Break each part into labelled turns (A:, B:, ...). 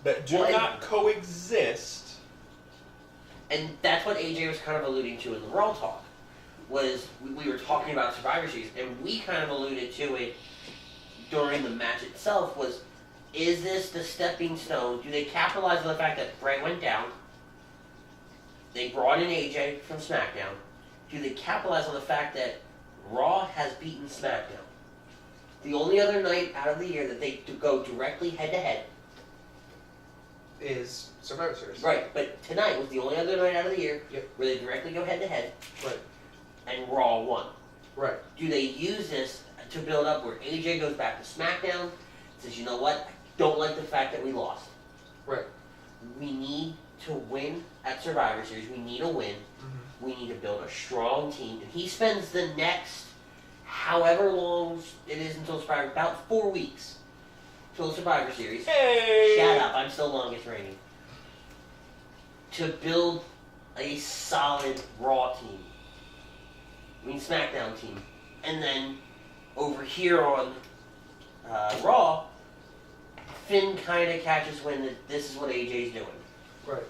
A: that do not coexist.
B: And that's what AJ was kind of alluding to in the Raw talk. Was we were talking about Survivor Series, and we kind of alluded to it during the match itself. Is this the stepping stone? Do they capitalize on the fact that Bray went down? They brought in AJ from SmackDown. Do they capitalize on the fact that Raw has beaten SmackDown? The only other night out of the year that they go directly head-to-head
C: is Survivor Series.
B: Right, but tonight was the only other night out of the year where they directly go head-to-head.
C: Right.
B: And Raw won.
C: Right.
B: Do they use this to build up where AJ goes back to SmackDown, says, you know what, I don't like the fact that we lost.
C: Right.
B: We need to win at Survivor Series. We need a win. Mm-hmm. We need to build a strong team. And he spends the next, however long it is until Survivor, about 4 weeks till Survivor Series.
A: Hey!
B: Shut up, I'm still longest reigning. To build a solid Raw team. SmackDown team. And then over here on Raw, Finn kind of catches wind that this is what AJ's doing.
C: Right.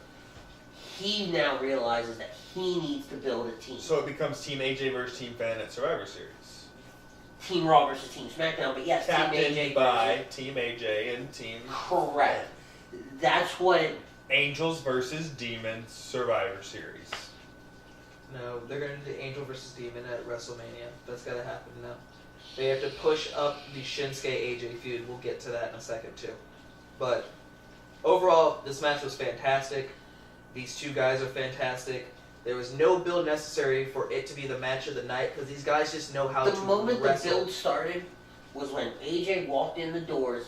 B: He now realizes that he needs to build a team.
A: So it becomes Team AJ versus Team Finn at Survivor Series.
B: Team Raw versus Team SmackDown, but yes,
A: Captained
B: Team AJ
A: by
B: versus...
A: Team AJ and Team...
B: Correct. That's what...
A: Angels versus Demons Survivor Series.
C: No, they're going to do Angel versus Demon at WrestleMania. That's got to happen now. They have to push up the Shinsuke-AJ feud. We'll get to that in a second, too. But overall, this match was fantastic. These two guys are fantastic. There was no build necessary for it to be the match of the night because these guys just know how to wrestle.
B: The moment the build started was when AJ walked in the doors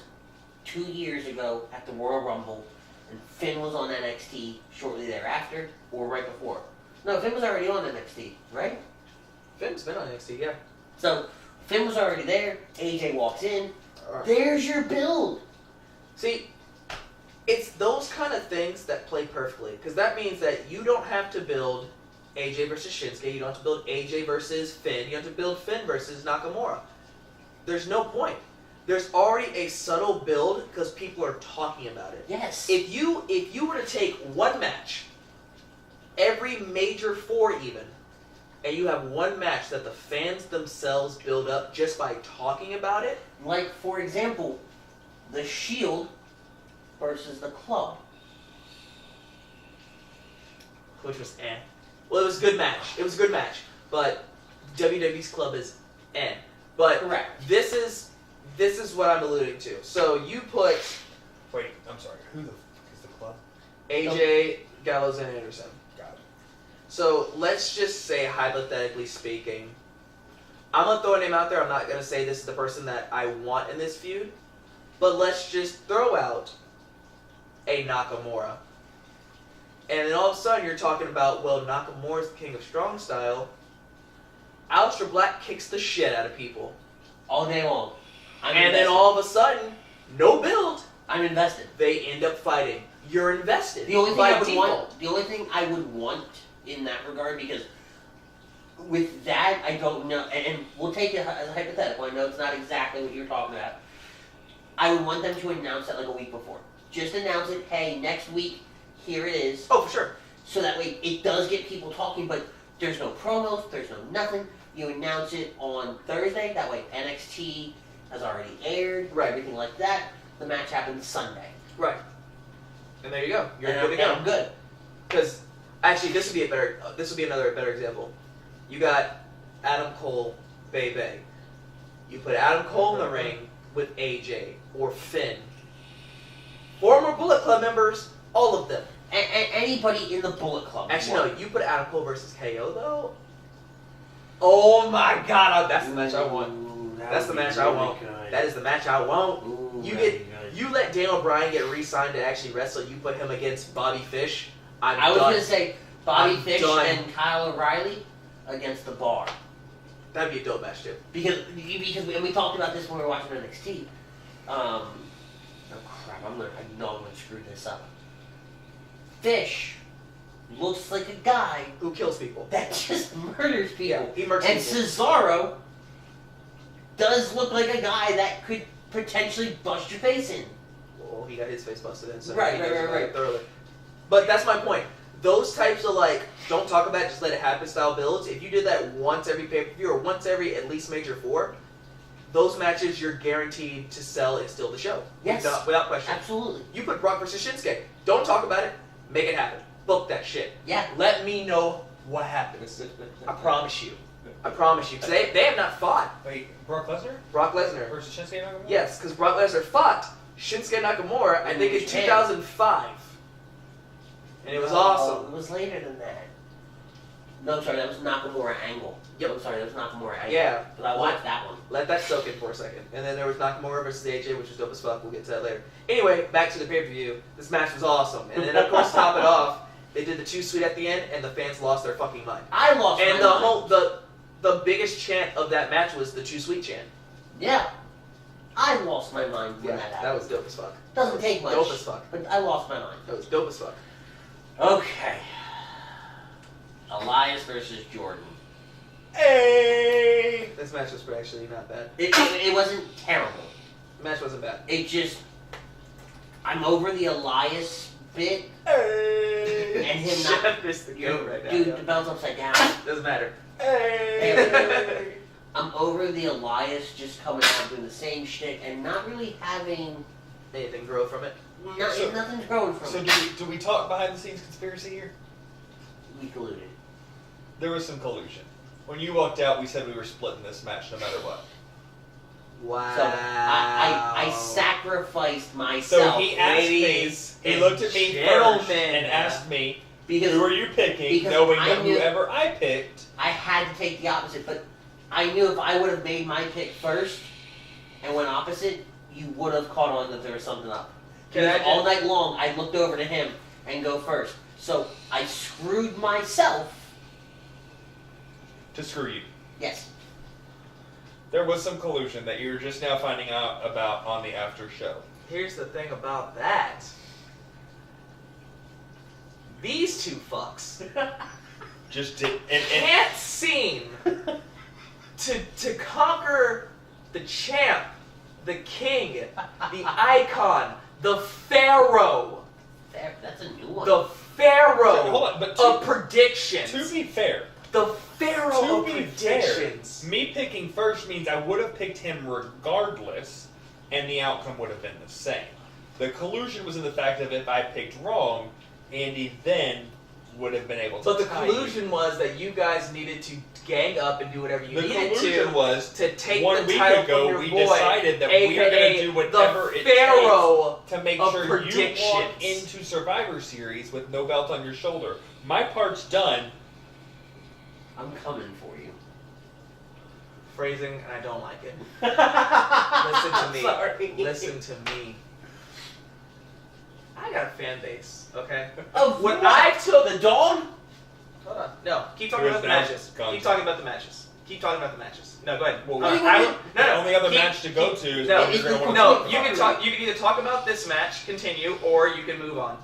B: 2 years ago at the Royal Rumble, and Finn was on NXT shortly thereafter, or right before. No, Finn was already on NXT, right?
C: Finn's been on NXT, yeah.
B: So, Finn was already there, AJ walks in, there's your build!
C: See, it's those kind of things that play perfectly, because that means that you don't have to build AJ versus Shinsuke, you don't have to build AJ versus Finn, you have to build Finn versus Nakamura. There's no point. There's already a subtle build because people are talking about it.
B: Yes.
C: If you were to take one match, every major four even, and you have one match that the fans themselves build up just by talking about it.
B: Like, for example, The Shield versus The Club.
C: Which was eh. Well, it was a good match. It was a good match. But WWE's Club is eh. But
B: correct.
C: This is what I'm alluding to. So you put...
A: Wait, I'm sorry. Who the fuck is The Club?
C: AJ, Gallows, and Anderson.
A: Got it.
C: So let's just say, hypothetically speaking, I'm going to throw a name out there. I'm not going to say this is the person that I want in this feud. But let's just throw out a Nakamura. And then all of a sudden you're talking about, well, Nakamura's the king of strong style. Aleister Black kicks the shit out of people.
B: All day long.
C: And then all of a sudden, no build.
B: I'm invested.
C: They end up fighting. You're invested.
B: The only thing I would want in that regard, because with that, I don't know, and we'll take it as a hypothetical. I know it's not exactly what you're talking about. I would want them to announce that like a week before. Just announce it, hey, next week, here it is.
C: Oh, for sure.
B: So that way it does get people talking, but there's no promos, there's no nothing. You announce it on Thursday, that way NXT has already aired,
C: right.
B: Everything like that. The match happens Sunday.
C: Right. And there you go. You're good to go.
B: I'm good.
C: Because actually, this would be another better example. You got Adam Cole, Bay. You put Adam Cole in the ring with AJ or Finn. Former Bullet Club members, all of them.
B: Anybody in the Bullet Club.
C: Actually, no. You put Adam Cole versus KO though. Oh my God! That's the match I want. That's the match I want. That is the match I want.
B: Ooh,
C: you let Daniel Bryan get re-signed to actually wrestle. You put him against Bobby Fish.
B: I was going to say Bobby Fish and Kyle O'Reilly against the Bar.
C: That'd be a dope match too.
B: Because we talked about this when we were watching NXT. Oh crap! I know I'm going to screw this up. Fish looks like a guy
C: who kills people.
B: That just murders people.
C: Yeah, he murders
B: and
C: people.
B: Cesaro does look like a guy that could potentially bust your face in.
C: Well, he got his face busted in, so
B: Right,
C: he
B: right,
C: knows
B: right,
C: about it
B: right.
C: thoroughly. But that's my point. Those types of like, don't talk about it, just let it happen style builds. If you did that once every pay-per-view or once every at least major 4, those matches you're guaranteed to sell and steal the show.
B: Yes.
C: Without question.
B: Absolutely.
C: You put Brock versus Shinsuke. Don't talk about it. Make it happen. Book that shit.
B: Yeah.
C: Let me know what happens. I promise you. I promise you. Because they have not fought.
A: Wait, Brock Lesnar
C: Brock Lesnar.
A: versus Shinsuke Nakamura?
C: Yes, because Brock Lesnar fought Shinsuke Nakamura, I think in 2005. And it was awesome.
B: It was later than that. No, I'm sorry, that was Nakamura Angle.
C: Yep.
B: I'm sorry, that was Nakamura Angle.
C: Yeah.
B: But I watched that one.
C: Let that soak in for a second. And then there was Nakamura versus AJ, which was dope as fuck. We'll get to that later. Anyway, back to the pay-per-view. This match was awesome. And then, of course, to top it off, they did the Too Sweet at the end, and the fans lost their fucking mind.
B: I lost
C: And
B: my
C: the
B: mind.
C: whole the biggest chant of that match was the Too Sweet chant.
B: Yeah. I lost my mind when
C: Yeah,
B: that happened.
C: that was dope as fuck.
B: Doesn't take much.
C: Dope as fuck.
B: But I lost my mind.
C: That was dope as fuck.
B: Okay. Elias versus Jordan.
A: Hey!
C: This match was actually not bad.
B: It wasn't terrible.
C: The match wasn't bad.
B: It just... I'm over the Elias bit.
A: Hey!
B: And him not...
C: Chef is the
B: Yo,
C: goat right now.
B: dude,
C: yo.
B: the belt's upside down.
C: Doesn't matter.
A: Hey!
B: I'm over the Elias just coming out doing the same shtick and not really having...
C: Anything grow from it?
B: Nothing's growing from
A: So
B: it.
A: do we talk behind the scenes conspiracy here?
B: We colluded.
A: There was some collusion. When you walked out, we said we were splitting this match no matter what.
C: Wow.
B: So I sacrificed myself.
A: So he asked
C: ladies
A: me, he
C: and
A: looked at me
C: gentlemen.
A: first and asked me,
B: because
A: who are you picking,
B: because
A: knowing
B: I
A: that
B: knew-
A: whoever I picked...
B: I had to take the opposite, but I knew if I would have made my pick first and went opposite, you would have caught on that there was something up.
C: Can I
B: Because all night long, I looked over to him and go first. So I screwed myself.
A: To screw you.
B: Yes.
A: There was some collusion that you're just now finding out about on the after show.
C: Here's the thing about that. These two fucks
A: Just did... And
C: can't seem to conquer the champ, the king, the icon, the pharaoh.
B: That's a new one.
C: The pharaoh
A: Hold on, but
C: of predictions.
A: to be fair,
C: The pharaoh
A: to
C: of
A: be fair,
C: predictions.
A: me picking first means I would have picked him regardless, and the outcome would have been the same. The collusion was in the fact of if I picked wrong, Andy then would have been able to
C: But the
A: tie
C: collusion was that you guys needed to gang up and do whatever you
A: The
C: needed
A: collusion was
C: to take
A: 1
C: the
A: week
C: title
A: ago
C: from your
A: we
C: boy,
A: decided that we were going
C: aka
A: to do whatever
C: the
A: it
C: pharaoh
A: takes to make
C: of
A: sure you walk
C: predictions.
A: into Survivor Series with no belt on your shoulder. My part's done.
B: I'm coming for you.
C: phrasing, and I don't like it.
B: Listen
C: Listen to me.
B: Sorry.
C: Listen to me. I got a fan base, okay?
B: Of
C: When
B: what?
C: I took
B: The dog?
C: Hold on. No, keep talking
A: Who
C: about
A: is
C: the
A: now
C: matches.
A: gone.
C: Keep talking about the matches. Keep talking about the matches. No, go ahead.
A: Well,
B: What do you
C: I
B: want
C: don't-
A: the
C: no,
A: only other
C: keep-
A: match to go to is
C: no,
A: what you're going to want
C: No,
A: to
C: you can talk. You can either talk about this match, continue, or you can move on.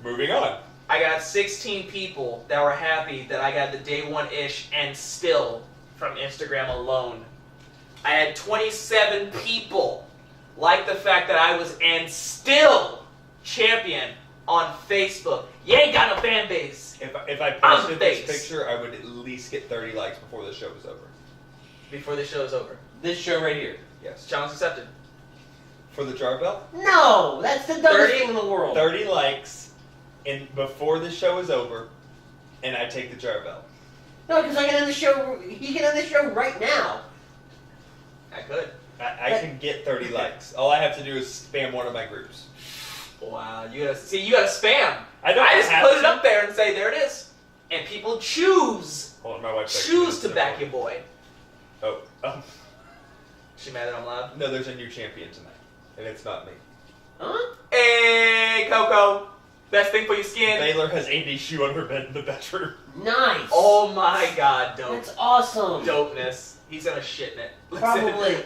A: Moving on.
C: I got 16 people that were happy that I got the day one-ish, and still, from Instagram alone, I had 27 people like the fact that I was and still champion on Facebook. You ain't got no fan base.
A: If I posted this
C: face.
A: picture, I would at least get 30 likes before the show was over.
C: Before the show is over.
B: This show right here.
A: Yes.
C: Challenge accepted.
A: For the jar belt,
B: No! That's the dumbest
C: 30?
B: thing in the world.
A: 30 likes before the show is over, and I take the jar belt.
B: No, because I can end the show. He can end the show right now.
C: I could.
A: I can get 30 likes. All I have to do is spam one of my groups.
C: Wow, you gotta spam.
A: I don't
C: I just
A: have
C: put it
A: to.
C: up there and say, there it is. And people choose
A: Hold on, my wife's
C: choose to back your boy.
A: Oh,
C: She mad that I'm loud?
A: no, there's a new champion tonight, and it's not me.
B: Huh?
C: Hey, Coco. Best thing for your skin.
A: Baylor has Andy's shoe on her bed in the bedroom.
B: Nice.
C: Oh my god, dope.
B: That's awesome.
C: Dopeness. He's gonna shit in it. Listen.
B: Probably.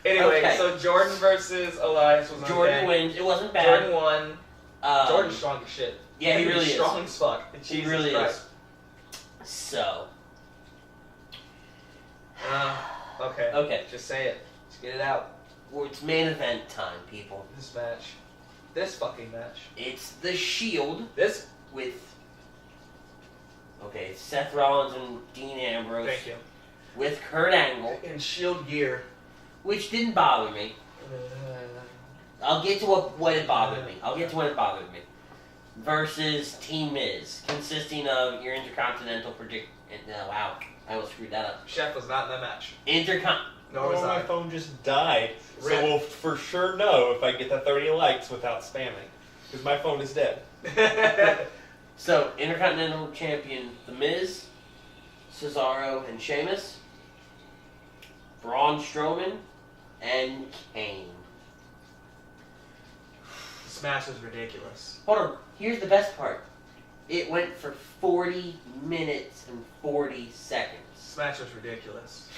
C: Anyway,
B: Okay.
C: so Jordan versus Elias was on
B: Jordan
C: deck.
B: wins. It wasn't bad.
C: Jordan won.
B: Um,
C: Jordan's strong as shit.
B: Yeah, he
C: He's
B: really
C: strong
B: is.
C: as fuck.
B: He
C: Jesus
B: really
C: Christ.
B: is. So.
C: Okay.
B: Okay.
C: Just say it. Just get it out.
B: it's main event time, people.
C: This match. This fucking match.
B: It's the Shield
C: This.
B: with Seth Rollins and Dean Ambrose
C: Thank you.
B: with Kurt Angle,
C: And Shield gear.
B: which didn't bother me. I'll get to what it bothered me. Versus Team Miz, consisting of your Intercontinental wow, I almost screwed that up.
C: Chef was not in that match.
A: No,
C: was
A: my
C: I.
A: phone just died. So
C: Rip.
A: we'll for sure know if I get the 30 likes without spamming. Because my phone is dead.
B: So, Intercontinental Champion The Miz, Cesaro and Sheamus, Braun Strowman, and Kane.
C: This match was ridiculous.
B: Hold on, here's the best part. It went for 40 minutes and 40 seconds.
C: This match was ridiculous.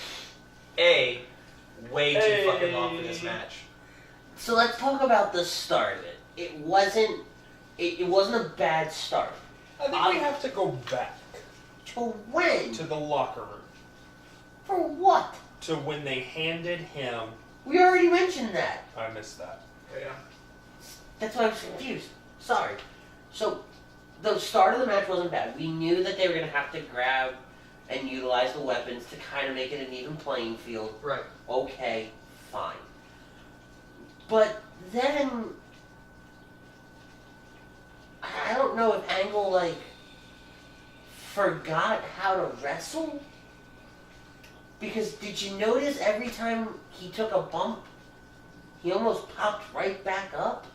C: Way too fucking long for this match.
B: So let's talk about the start of it. It wasn't a bad start.
A: I think we have to go back
B: To when?
A: to the locker room.
B: For what?
A: To when they handed him...
B: We already mentioned that.
A: I missed that.
C: Yeah.
B: That's why I was confused. Sorry. So, the start of the match wasn't bad. We knew that they were going to have to grab and utilize the weapons to kind of make it an even playing field.
C: Right.
B: Okay, fine. But then... I don't know if Angle, forgot how to wrestle? Because did you notice every time he took a bump, he almost popped right back up?